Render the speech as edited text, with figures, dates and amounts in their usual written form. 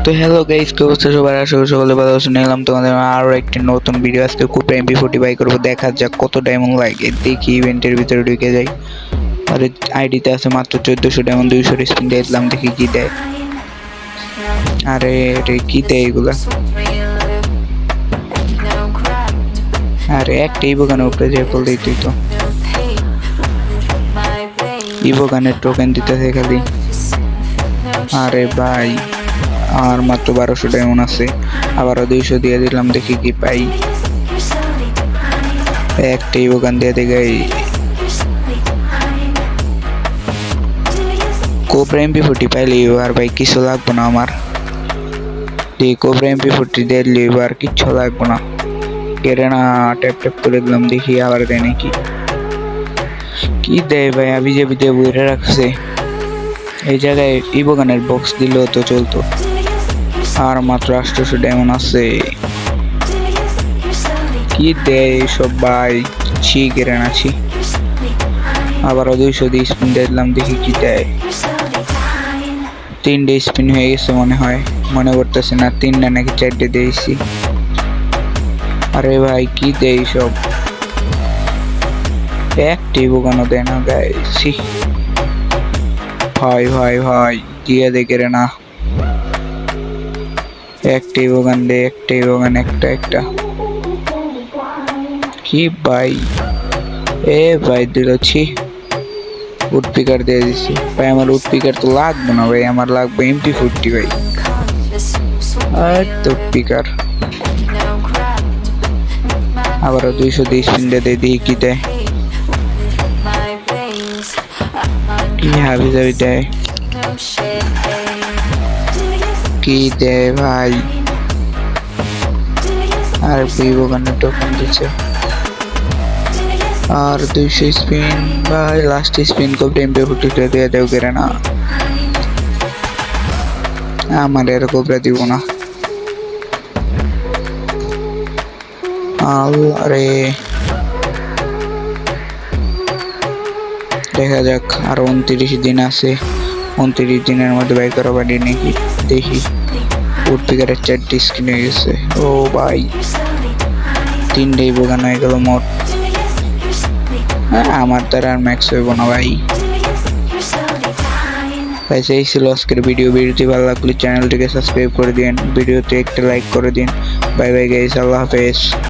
তো hello guys, কি অবস্থা সবার? আশা করি সকলে ভালো আছেন। এলাম তোমাদের আরো একটি নতুন ভিডিও। আজকে কুপরা MP40 বাই করবো, দেখা যাক কত ডায়মন্ড লাগে। দেখি ইভেন্টের ভিতরে ঢুকে যাই। আর আইডিতে আছে মাত্র 1400 ডায়মন্ড, 200 স্পিন দিলাম, দেখি কি দেয়। আরে রে কি দেয় এগুলা? আরে একটা ইবোগানের উপরে যে বল দিতেই তো। ইবোগানের টোকেন দিতেছে খালি। আরে ভাই, আর মাত্র 1200 ডায়মন্ড আছে, আবারও 200 দিয়ে দিলাম, দেখি কি পাই। একটাই ওখান দিয়ে দেখাই। কোবরা MP40 পাইলে আর ভাই কিছু লাগবো না আমার। কোবরা MP40 দিলে আর কিচ্ছু লাগবো না। কেড়ে না ট্যাপ ট্যাপ করে দিলাম, দেখি আবার দেয় নাকি। কি দেয় ভাই? আবি যে বিদে বইরে রাখছে। এই জায়গায় ইবোগানের বক্স দিলেও তো চলতো। আর মাত্র 800 ডায়মন্ড আছে। কি দেয় সব ভাই? ছি কেড়ে নাছি। আবারও 200 দিয়ে স্পিন দিলাম, দেখি কি দেয়। 3টে স্পিন হয়ে গেছে মনে হয়, মনে করতেছে না 3টা নাকি 4টে দিয়েছি। আরে ভাই কি দেয় সব? একটি বোকানো দেয় না গাইছি। ভাই ভাই ভাই দিয়ে দেখে রে না। একটি বোকান দে, একটি বোকান, একটা একটা। কি ভাই? এ ভাই দিলছি উডপিকার দিয়ে দিচ্ছি ভাই। আমার উডপিকার তো লাগবে না ভাই, আমার লাগবে MP40 ভাই। আর তো পিকার আবারও 200 দিয়ে স্পিন দিয়ে দেখি কি দেয়। কি হাবি যাবি দেয়? কি দেয় ভাই? আর বিবোগানের টোকেন দিচ্ছে। আর 200 স্পিন ভাই, লাস্ট স্পিন কোবরা MP40 দিয়ে দেও করে না। আমার এর কোবরা দিব না। আরে দেখা যাক, আর 29 দিন আছে। 29 দিনের মধ্যে বাই করা পারি নাকি দেখি। উডপিকারের 4টে স্কিন হয়ে গেছে। ও ভাই 3টাই বোগানো হয়ে গেল মোট। আমার দ্বারা আর ম্যাক্স হইব না ভাই। এই ছিল আজকের ভিডিওটি ভালো লাগলে চ্যানেলটিকে সাবস্ক্রাইব করে দিন, ভিডিওতে একটা লাইক করে দিন। বাই বাই গাইস, আল্লাহ হাফেজ।